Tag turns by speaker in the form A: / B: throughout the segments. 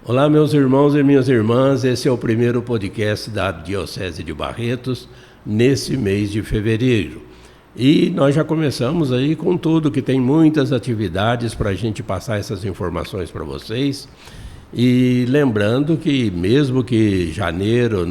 A: Olá, meus irmãos e minhas irmãs, esse é o primeiro podcast da Diocese de Barretos, nesse mês de fevereiro. E nós já começamos aí com tudo, que tem muitas atividades para a gente passar essas informações para vocês. E lembrando que mesmo que janeiro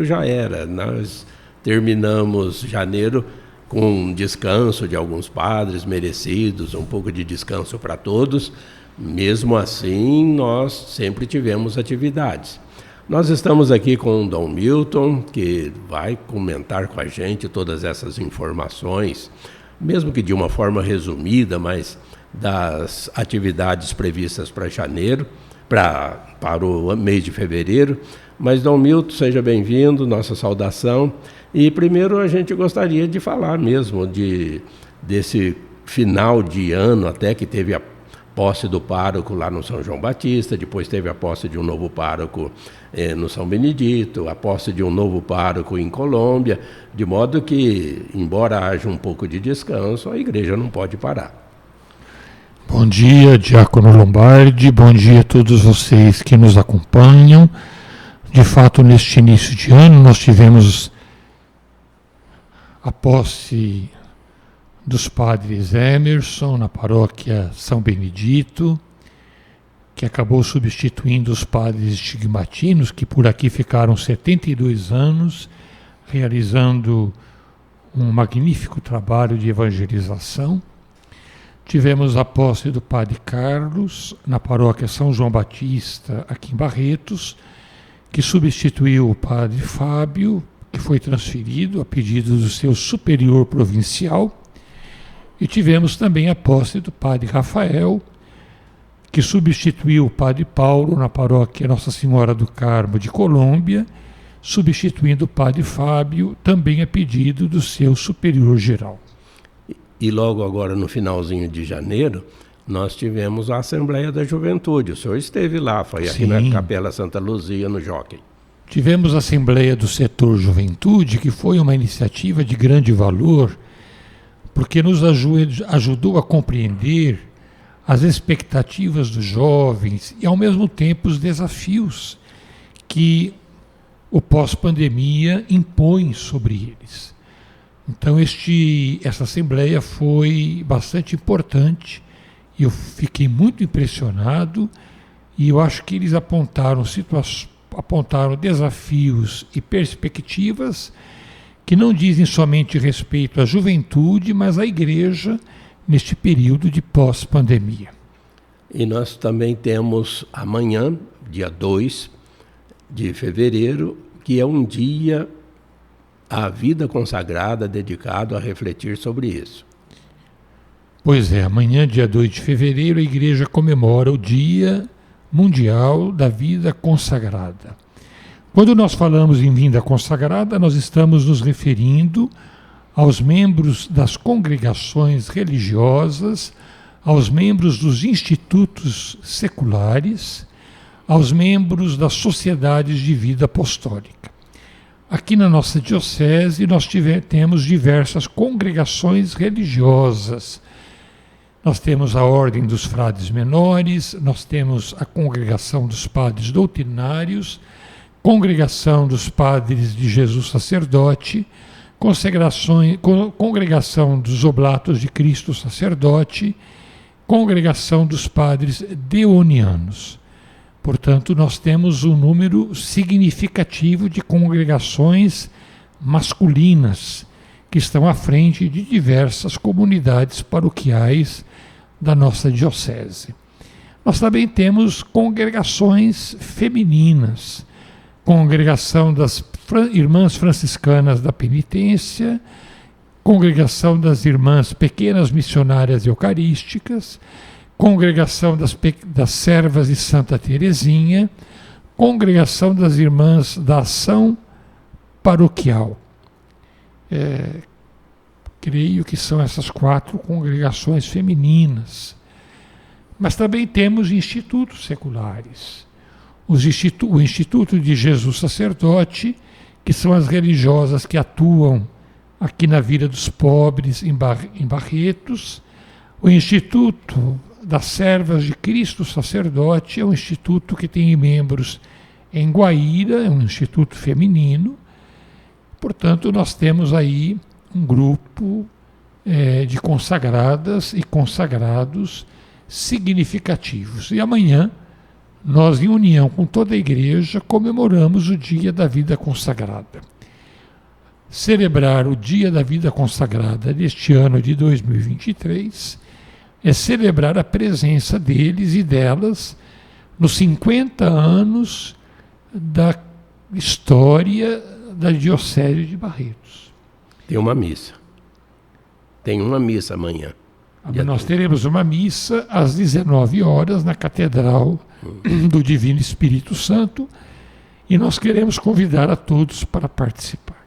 A: já era, nós terminamos janeiro com descanso de alguns padres merecidos, um pouco de descanso para todos. Mesmo assim, nós sempre tivemos atividades. Nós estamos aqui com o Dom Milton, que vai comentar com a gente todas essas informações, mesmo que de uma forma resumida, mas das atividades previstas para janeiro, para o mês de fevereiro. Mas, Dom Milton, seja bem-vindo, nossa saudação. E primeiro a gente gostaria de falar mesmo desse final de ano, até que teve a posse do pároco lá no São João Batista, depois teve a posse de um novo pároco no São Benedito, a posse de um novo pároco em Colômbia, de modo que, embora haja um pouco de descanso, a igreja não pode parar.
B: Bom dia, Diácono Lombardi, bom dia a todos vocês que nos acompanham. De fato, neste início de ano, nós tivemos a posse dos padres Emerson, na paróquia São Benedito, que acabou substituindo os padres estigmatinos, que por aqui ficaram 72 anos, realizando um magnífico trabalho de evangelização. Tivemos a posse do padre Carlos, na paróquia São João Batista, aqui em Barretos, que substituiu o padre Fábio, que foi transferido a pedido do seu superior provincial. E tivemos também a posse do padre Rafael, que substituiu o padre Paulo na paróquia Nossa Senhora do Carmo de Colômbia, substituindo o padre Fábio, também a pedido do seu superior geral.
A: E logo agora, no finalzinho de janeiro, nós tivemos a Assembleia da Juventude. O senhor esteve lá, foi aqui na Capela Santa Luzia, no Jockey.
B: Tivemos a Assembleia do Setor Juventude, que foi uma iniciativa de grande valor, porque nos ajudou a compreender as expectativas dos jovens e, ao mesmo tempo, os desafios que o pós-pandemia impõe sobre eles. Então, essa assembleia foi bastante importante e eu fiquei muito impressionado e eu acho que eles apontaram desafios e perspectivas que não dizem somente respeito à juventude, mas à igreja neste período de pós-pandemia.
A: E nós também temos amanhã, dia 2 de fevereiro, que é um dia, a vida consagrada, dedicado a refletir sobre isso.
B: Pois é, amanhã, dia 2 de fevereiro, a igreja comemora o Dia Mundial da Vida Consagrada. Quando nós falamos em vida consagrada, nós estamos nos referindo aos membros das congregações religiosas, aos membros dos institutos seculares, aos membros das sociedades de vida apostólica. Aqui na nossa diocese nós temos diversas congregações religiosas. Nós temos a Ordem dos Frades Menores, nós temos a Congregação dos Padres Doutrinários, Congregação dos Padres de Jesus Sacerdote, Congregação dos Oblatos de Cristo Sacerdote, Congregação dos Padres Deonianos. Portanto, nós temos um número significativo de congregações masculinas que estão à frente de diversas comunidades paroquiais da nossa diocese. Nós também temos congregações femininas, Congregação das Irmãs Franciscanas da Penitência, Congregação das Irmãs Pequenas Missionárias Eucarísticas, Congregação das Servas de Santa Teresinha, Congregação das Irmãs da Ação Paroquial. Creio que são essas 4 congregações femininas. Mas também temos institutos seculares. O Instituto de Jesus Sacerdote, que são as religiosas que atuam aqui na Vila dos Pobres, em Barretos, o Instituto das Servas de Cristo Sacerdote é um instituto que tem membros em Guaíra, é um instituto feminino. Portanto, nós temos aí um grupo de consagradas e consagrados significativos. E amanhã, nós, em união com toda a igreja, comemoramos o Dia da Vida Consagrada. Celebrar o Dia da Vida Consagrada deste ano de 2023 é celebrar a presença deles e delas nos 50 anos da história da Diocese de Barretos.
A: Tem uma missa. Tem uma missa amanhã.
B: Nós teremos uma missa às 19 horas na Catedral do Divino Espírito Santo e nós queremos convidar a todos para participar.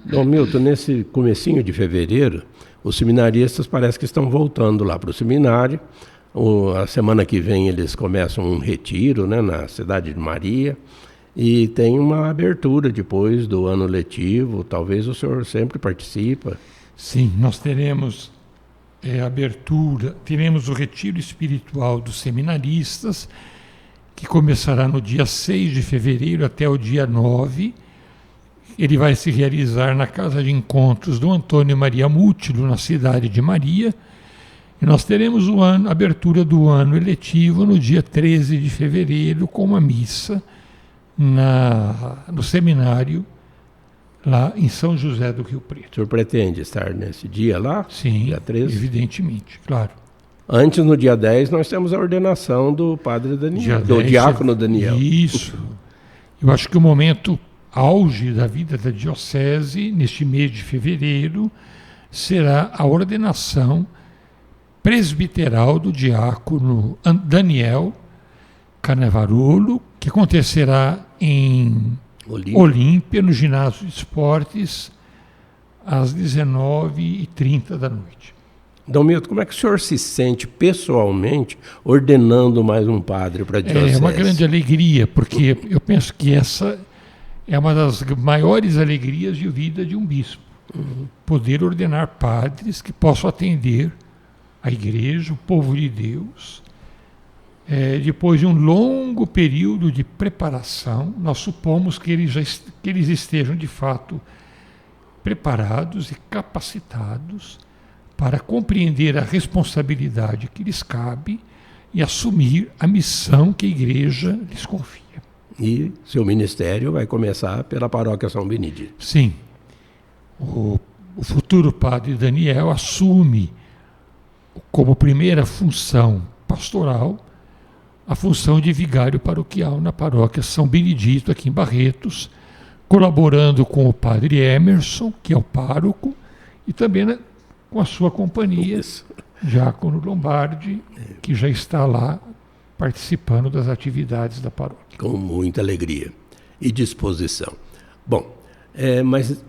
A: Dom Milton, nesse comecinho de fevereiro, os seminaristas parece que estão voltando lá para o seminário. A semana que vem eles começam um retiro, né, na Cidade de Maria. E tem uma abertura depois do ano letivo. Talvez o senhor sempre participa.
B: Sim, nós teremos abertura, teremos o retiro espiritual dos seminaristas, que começará no dia 6 de fevereiro até o dia 9. Ele vai se realizar na Casa de Encontros do Antônio Maria Mútilo, na cidade de Maria. E nós teremos a abertura do ano eletivo no dia 13 de fevereiro, com uma missa no seminário lá em São José do Rio Preto.
A: O senhor pretende estar nesse dia lá?
B: Sim,
A: dia 13?
B: Evidentemente, claro.
A: Antes, no dia 10, nós temos a ordenação do padre Daniel, do diácono Daniel.
B: Isso. Eu acho que o momento auge da vida da Diocese, neste mês de fevereiro, será a ordenação presbiteral do diácono Daniel Canevarolo, que acontecerá em Olímpia, no ginásio de esportes, às 19h30 da noite.
A: Dom Milton, como é que o senhor se sente pessoalmente ordenando mais um padre para a Diocese?
B: É uma grande alegria, porque eu penso que essa é uma das maiores alegrias de vida de um bispo. Poder ordenar padres que possam atender a igreja, o povo de Deus. Depois de um longo período de preparação, nós supomos que eles estejam de fato preparados e capacitados para compreender a responsabilidade que lhes cabe e assumir a missão que a igreja lhes confia.
A: E seu ministério vai começar pela paróquia São Benedito.
B: Sim. O futuro padre Daniel assume como primeira função pastoral a função de vigário paroquial na paróquia São Benedito, aqui em Barretos, colaborando com o padre Emerson, que é o pároco, e também com a sua companhia, Diácono Lombardi, que já está lá participando das atividades da paróquia.
A: Com muita alegria e disposição. Bom, mas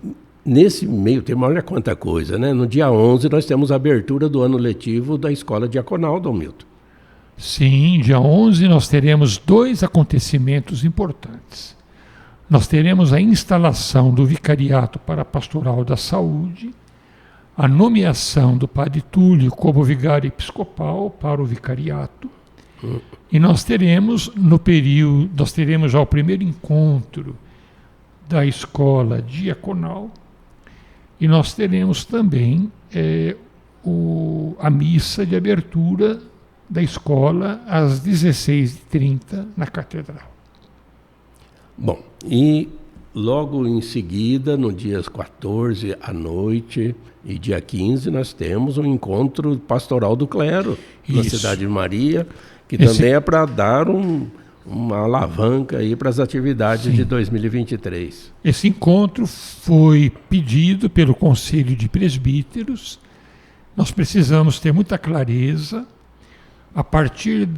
A: nesse meio termo, olha quanta coisa, né? No dia 11 nós temos a abertura do ano letivo da Escola Diaconal, Dom Milton.
B: Sim, dia 11 nós teremos 2 acontecimentos importantes. Nós teremos a instalação do Vicariato para a Pastoral da Saúde, a nomeação do Padre Túlio como vigário episcopal para o vicariato, e nós teremos já o primeiro encontro da escola diaconal, e nós teremos também a missa de abertura da escola às 16h30 na Catedral.
A: Bom, e logo em seguida, no dias 14 à noite e dia 15, nós temos um encontro pastoral do clero na Cidade de Maria, que também é para dar uma alavanca aí para as atividades de 2023.
B: Esse encontro foi pedido pelo Conselho de Presbíteros. Nós precisamos ter muita clareza, a partir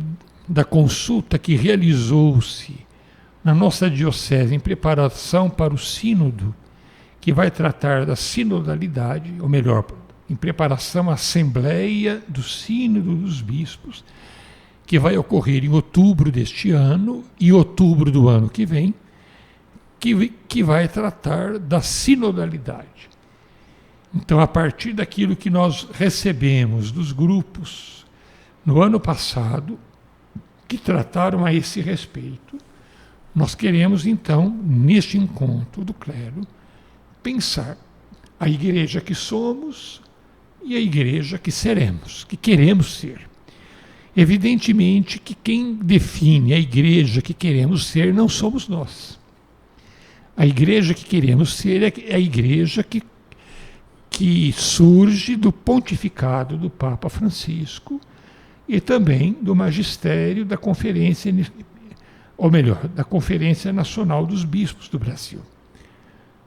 B: da consulta que realizou-se na nossa diocese em preparação para o sínodo, que vai tratar da sinodalidade, ou melhor, em preparação à Assembleia do Sínodo dos Bispos, que vai ocorrer em outubro deste ano e outubro do ano que vem, que vai tratar da sinodalidade. Então, a partir daquilo que nós recebemos dos grupos no ano passado que trataram a esse respeito. Nós queremos, então, neste encontro do clero, pensar a igreja que somos e a igreja que seremos, que queremos ser. Evidentemente que quem define a igreja que queremos ser não somos nós. A igreja que queremos ser é a igreja que surge do pontificado do Papa Francisco e também do magistério da Conferência, ou melhor, da Conferência Nacional dos Bispos do Brasil.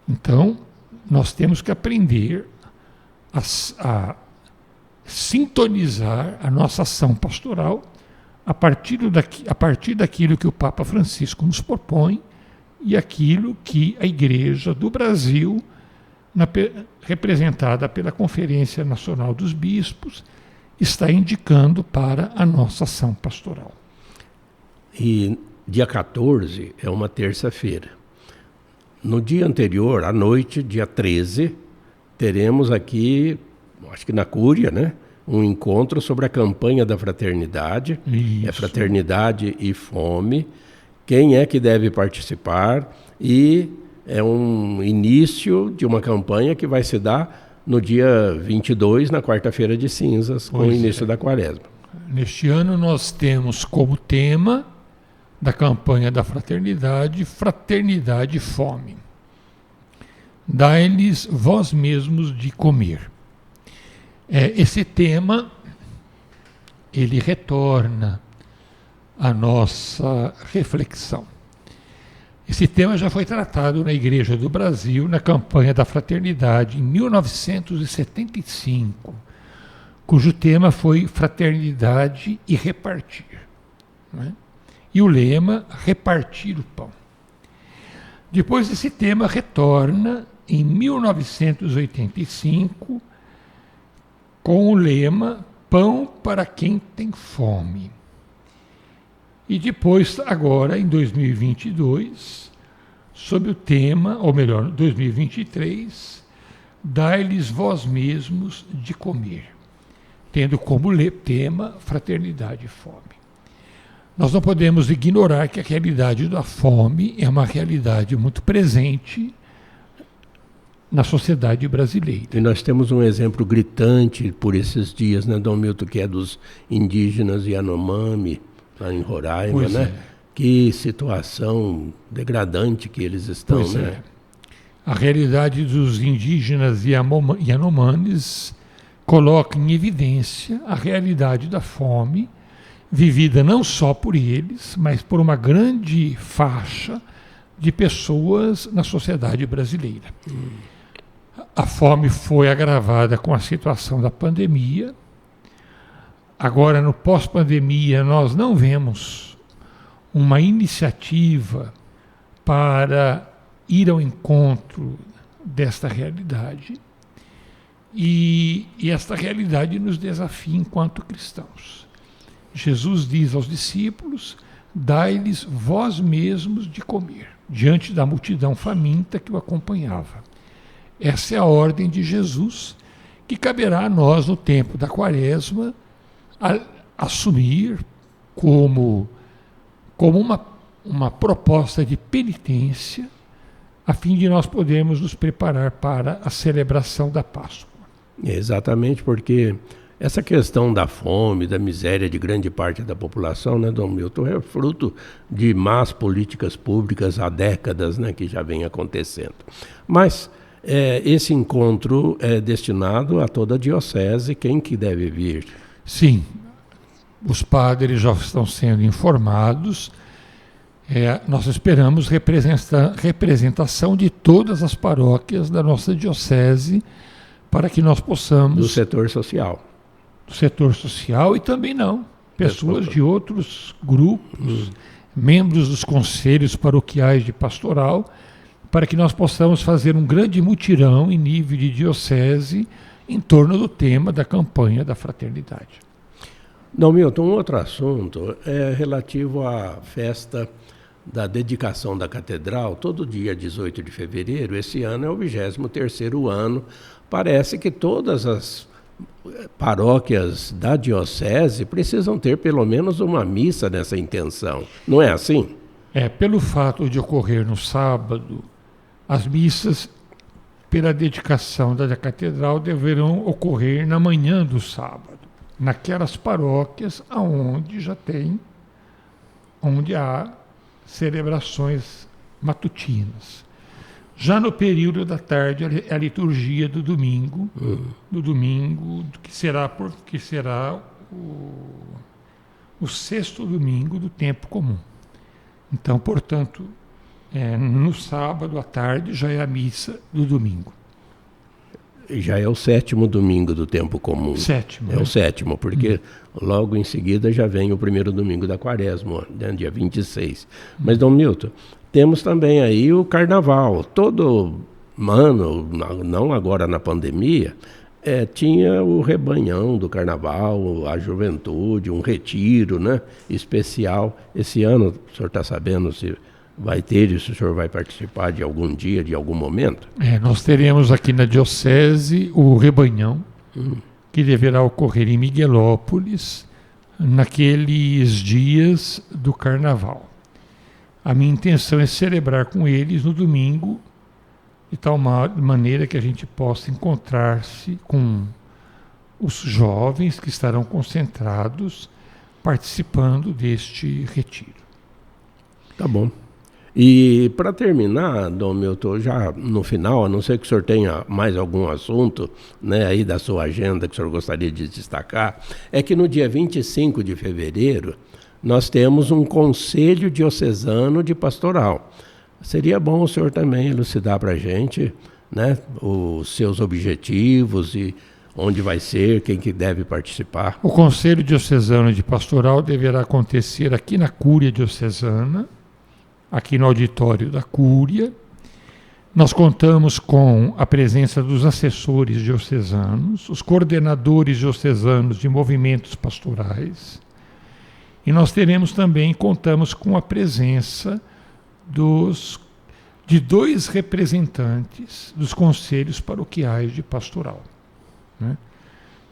B: Então, nós temos que aprender a sintonizar a nossa ação pastoral a partir daquilo que o Papa Francisco nos propõe e aquilo que a Igreja do Brasil, representada pela Conferência Nacional dos Bispos, está indicando para a nossa ação pastoral.
A: E dia 14 é uma terça-feira. No dia anterior, à noite, dia 13, teremos aqui, acho que na Cúria, né, um encontro sobre a campanha da fraternidade.
B: Isso.
A: É Fraternidade e Fome. Quem é que deve participar? E é um início de uma campanha que vai se dar no dia 22, na quarta-feira de cinzas, com o início da quaresma.
B: Neste ano nós temos como tema da campanha da fraternidade, Fraternidade e Fome. Dai-lhes vós mesmos de comer. Esse tema, ele retorna à nossa reflexão. Esse tema já foi tratado na Igreja do Brasil, na campanha da fraternidade, em 1975, cujo tema foi Fraternidade e Repartir. Né? E o lema, repartir o pão. Depois esse tema retorna em 1985 com o lema Pão para quem tem fome. E depois, agora, em 2022, sob o tema, ou melhor, 2023, dai-lhes vós mesmos de comer, tendo como tema Fraternidade e Fome. Nós não podemos ignorar que a realidade da fome é uma realidade muito presente na sociedade brasileira.
A: E nós temos um exemplo gritante por esses dias, né, Dom Milton, que é dos indígenas Yanomami, lá em Roraima,
B: pois
A: né?
B: É.
A: Que situação degradante que eles estão,
B: Pois
A: né?
B: É. A realidade dos indígenas Yanomamis coloca em evidência a realidade da fome, vivida não só por eles, mas por uma grande faixa de pessoas na sociedade brasileira. A fome foi agravada com a situação da pandemia. Agora, no pós-pandemia, nós não vemos uma iniciativa para ir ao encontro desta realidade. E esta realidade nos desafia enquanto cristãos. Jesus diz aos discípulos, dai-lhes vós mesmos de comer, diante da multidão faminta que o acompanhava. Essa é a ordem de Jesus, que caberá a nós, no tempo da quaresma, assumir como uma proposta de penitência, a fim de nós podermos nos preparar para a celebração da Páscoa.
A: Exatamente, porque essa questão da fome, da miséria de grande parte da população, né, Dom Milton, é fruto de más políticas públicas há décadas, né, que já vem acontecendo. Mas esse encontro é destinado a toda a diocese, quem que deve vir?
B: Sim, os padres já estão sendo informados. Nós esperamos representação de todas as paróquias da nossa diocese para que nós possamos...
A: Do setor social.
B: Do setor social e também não. Pessoas de outros grupos, membros dos conselhos paroquiais de pastoral, para que nós possamos fazer um grande mutirão em nível de diocese em torno do tema da campanha da fraternidade.
A: Dom Milton, um outro assunto é relativo à festa da dedicação da catedral, todo dia 18 de fevereiro. Esse ano é o 23º ano. Parece que todas as paróquias da diocese precisam ter pelo menos uma missa nessa intenção. Não é assim?
B: Pelo fato de ocorrer no sábado, as missas, pela dedicação da catedral, deverão ocorrer na manhã do sábado, naquelas paróquias onde há celebrações matutinas. Já no período da tarde, a liturgia do domingo, que será o sexto domingo do tempo comum. Então, portanto, no sábado à tarde já é a missa do domingo.
A: Já é o 7º domingo do tempo comum.
B: Sétimo.
A: É o 7º, porque logo em seguida já vem o primeiro domingo da quaresma, né, dia 26. Mas, Dom Milton, temos também aí o carnaval. Todo ano, não agora na pandemia, tinha o rebanhão do carnaval, a juventude, um retiro, né, especial. Esse ano, o senhor está sabendo se vai ter isso? O senhor vai participar de algum dia, de algum momento?
B: Nós teremos aqui na Diocese o rebanhão, que deverá ocorrer em Miguelópolis, naqueles dias do carnaval. A minha intenção é celebrar com eles no domingo, de tal maneira que a gente possa encontrar-se com os jovens que estarão concentrados participando deste retiro.
A: Tá bom. E para terminar, Dom Milton, já no final, a não ser que o senhor tenha mais algum assunto, né, aí da sua agenda que o senhor gostaria de destacar, é que no dia 25 de fevereiro nós temos um Conselho Diocesano de Pastoral. Seria bom o senhor também elucidar para a gente, né, os seus objetivos e onde vai ser, quem que deve participar.
B: O Conselho Diocesano de Pastoral deverá acontecer aqui na Cúria Diocesana, aqui no auditório da Cúria. Nós contamos com a presença dos assessores diocesanos, os coordenadores diocesanos de movimentos pastorais, e nós contamos com a presença de 2 representantes dos conselhos paroquiais de pastoral, né?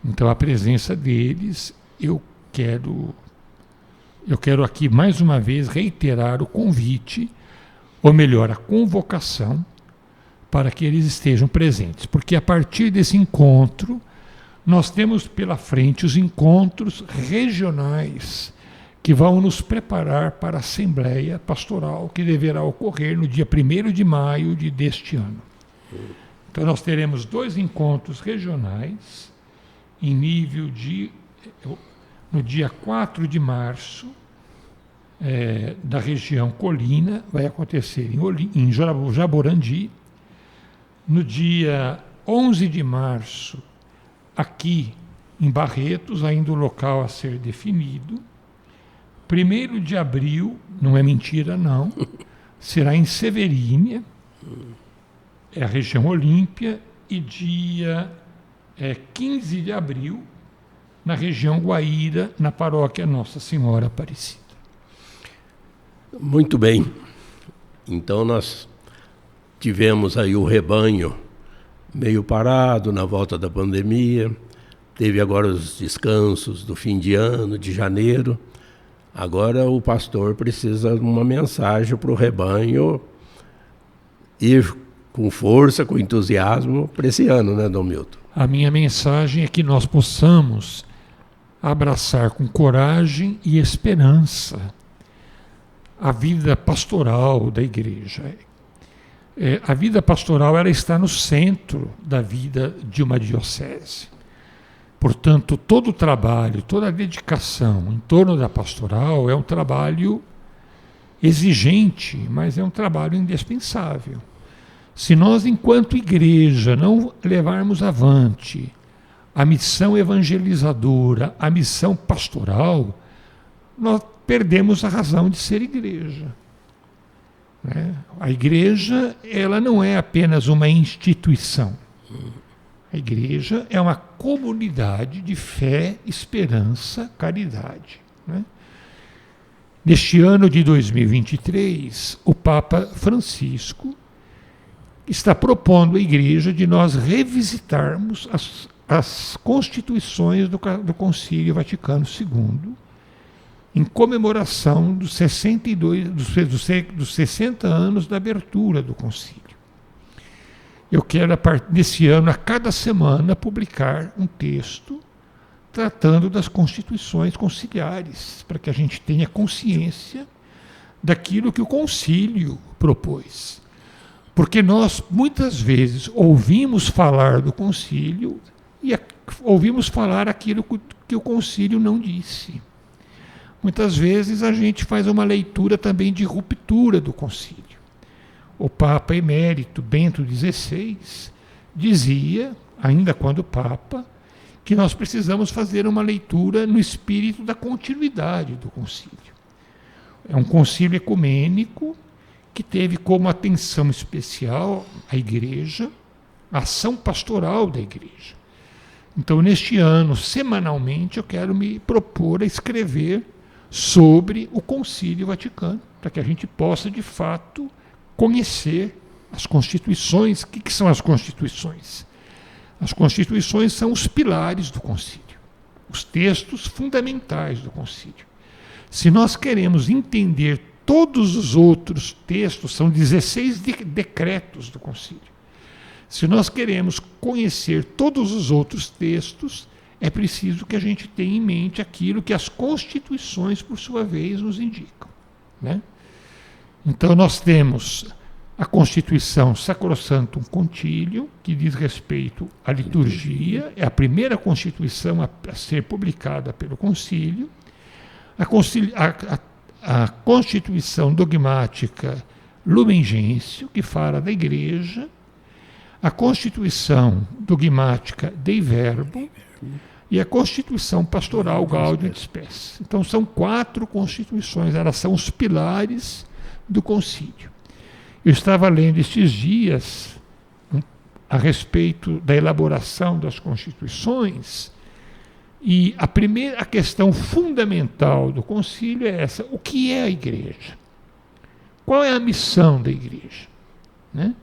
B: Então, a presença deles, eu quero aqui mais uma vez reiterar o convite, ou melhor, a convocação, para que eles estejam presentes, porque a partir desse encontro, nós temos pela frente os encontros regionais que vão nos preparar para a Assembleia Pastoral, que deverá ocorrer no dia 1º de maio deste ano. Então, nós teremos 2 encontros regionais, em nível no dia 4 de março, da região Colina, vai acontecer em Jaborandi. No dia 11 de março, aqui em Barretos, ainda o local a ser definido. 1º de abril, não é mentira não, será em Severínia, a região Olímpia, e dia 15 de abril, na região Guaíra, na paróquia Nossa Senhora Aparecida.
A: Muito bem. Então nós tivemos aí o rebanho meio parado na volta da pandemia, teve agora os descansos do fim de ano, de janeiro. Agora o pastor precisa de uma mensagem para o rebanho ir com força, com entusiasmo para esse ano, né, Dom Milton?
B: A minha mensagem é que nós possamos abraçar com coragem e esperança a vida pastoral da igreja. A vida pastoral, ela está no centro da vida de uma diocese. Portanto, todo o trabalho, toda a dedicação em torno da pastoral é um trabalho exigente, mas é um trabalho indispensável. Se nós, enquanto igreja, não levarmos avante a missão evangelizadora, a missão pastoral, nós perdemos a razão de ser igreja. A igreja, ela não é apenas uma instituição. A igreja é uma comunidade de fé, esperança, caridade. Neste ano de 2023, o Papa Francisco está propondo à igreja de nós revisitarmos as constituições do Concílio Vaticano II, em comemoração dos 60 anos da abertura do Concílio. Eu quero, nesse ano, a cada semana, publicar um texto tratando das constituições conciliares, para que a gente tenha consciência daquilo que o Concílio propôs. Porque nós, muitas vezes, ouvimos falar do Concílio e ouvimos falar aquilo que o Concílio não disse. Muitas vezes a gente faz uma leitura também de ruptura do Concílio. O Papa Emérito Bento XVI dizia, ainda quando Papa, que nós precisamos fazer uma leitura no espírito da continuidade do Concílio. É um concílio ecumênico que teve como atenção especial a Igreja, a ação pastoral da Igreja. Então, neste ano, semanalmente, eu quero me propor a escrever sobre o Concílio Vaticano, para que a gente possa, de fato, conhecer as constituições. O que são as constituições? As constituições são os pilares do Concílio, os textos fundamentais do Concílio. Se nós queremos entender todos os outros textos, são 16 decretos do Concílio. Se nós queremos conhecer todos os outros textos, é preciso que a gente tenha em mente aquilo que as constituições, por sua vez, nos indicam, né? Então nós temos a Constituição Sacrosanctum Concilium, que diz respeito à liturgia, é a primeira Constituição a ser publicada pelo Concílio. A Constituição Dogmática Lumen Gentium, que fala da Igreja. A Constituição Dogmática Dei Verbo e a Constituição Pastoral Gaudium et Spes. Então são 4 constituições, elas são os pilares do Concílio. Eu estava lendo estes dias a respeito da elaboração das constituições e a questão fundamental do Concílio é essa: o que é a Igreja? Qual é a missão da Igreja? Né?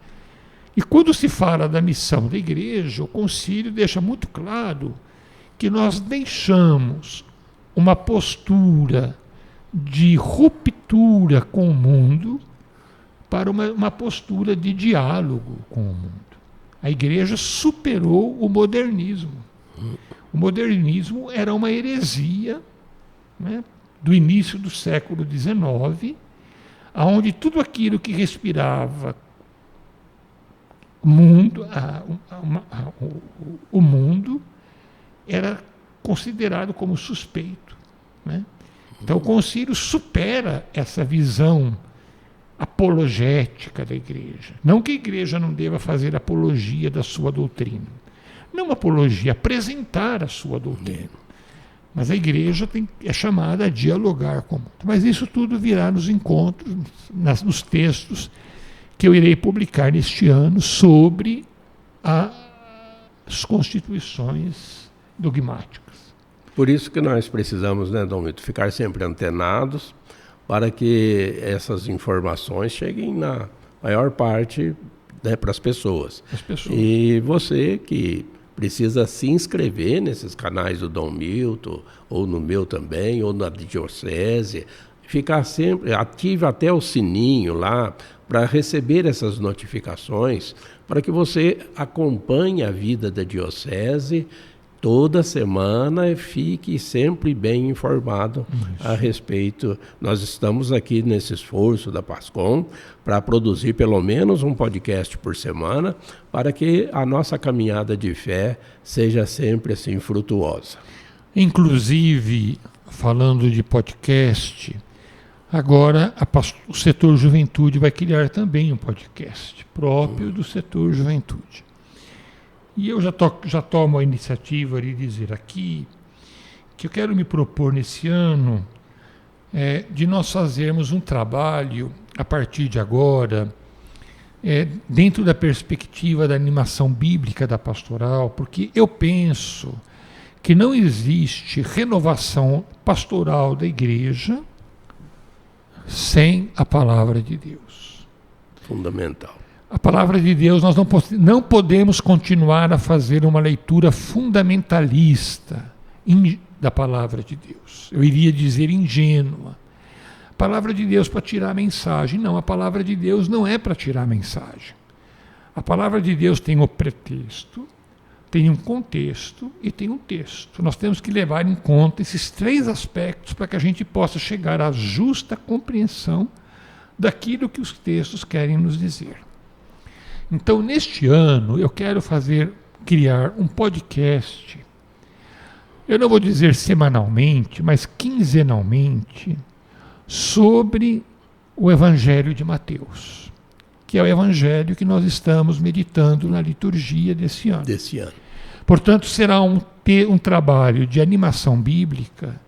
B: E quando se fala da missão da Igreja, o Concílio deixa muito claro que nós deixamos uma postura de ruptura com o mundo para uma postura de diálogo com o mundo. A Igreja superou o modernismo. O modernismo era uma heresia, né, do início do século XIX, onde tudo aquilo que respirava o mundo era considerado como suspeito, né? Então o Concílio supera essa visão apologética da Igreja. Não que a Igreja não deva fazer apologia da sua doutrina. Não apologia, apresentar a sua doutrina. Mas a Igreja é chamada a dialogar com o mundo. Mas isso tudo virá nos encontros, nos textos que eu irei publicar neste ano sobre as constituições dogmáticas.
A: Por isso que nós precisamos, né, Dom Milton, ficar sempre antenados para que essas informações cheguem na maior parte, né, para as pessoas. E você que precisa se inscrever nesses canais do Dom Milton, ou no meu também, ou na Diocese, ficar sempre, ative até o sininho lá, para receber essas notificações, para que você acompanhe a vida da Diocese toda semana e fique sempre bem informado a respeito. Nós estamos aqui nesse esforço da PASCOM para produzir pelo menos um podcast por semana, para que a nossa caminhada de fé seja sempre assim frutuosa.
B: Inclusive, falando de podcast, agora o setor juventude vai criar também um podcast próprio do setor juventude. E eu já tomo a iniciativa de dizer aqui que eu quero me propor nesse ano de nós fazermos um trabalho a partir de agora, dentro da perspectiva da animação bíblica da pastoral, porque eu penso que não existe renovação pastoral da Igreja sem a palavra de Deus.
A: Fundamental.
B: A palavra de Deus, nós não podemos continuar a fazer uma leitura fundamentalista da palavra de Deus. Eu iria dizer ingênua. A palavra de Deus para tirar a mensagem. Não, a palavra de Deus não é para tirar a mensagem. A palavra de Deus tem o pretexto, tem um contexto e tem um texto. Nós temos que levar em conta esses três aspectos para que a gente possa chegar à justa compreensão daquilo que os textos querem nos dizer. Então, neste ano, eu quero criar um podcast, eu não vou dizer semanalmente, mas quinzenalmente, sobre o Evangelho de Mateus, que é o Evangelho que nós estamos meditando na liturgia desse ano. Portanto, será um trabalho de animação bíblica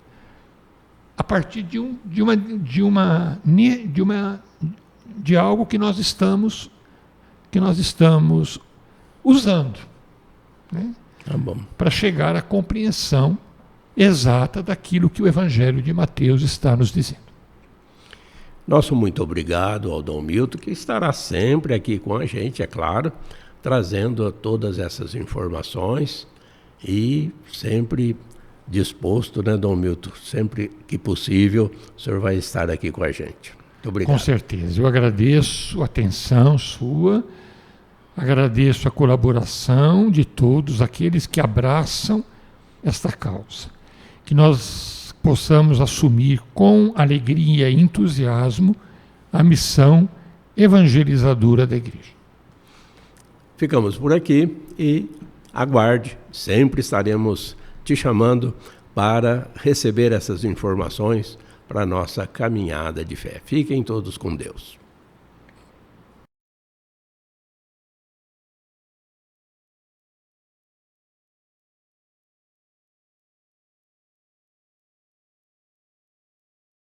B: a partir de algo que nós estamos usando, né?
A: Tá bom.
B: Para chegar à compreensão exata daquilo que o Evangelho de Mateus está nos dizendo.
A: Nosso muito obrigado ao Dom Milton, que estará sempre aqui com a gente, é claro, trazendo todas essas informações e sempre disposto, né, Dom Milton? Sempre que possível, o senhor vai estar aqui com a gente. Muito obrigado.
B: Com certeza. Eu agradeço a atenção sua, agradeço a colaboração de todos aqueles que abraçam esta causa. Que nós possamos assumir com alegria e entusiasmo a missão evangelizadora da Igreja.
A: Ficamos por aqui e aguarde, sempre estaremos te chamando para receber essas informações para a nossa caminhada de fé. Fiquem todos com Deus.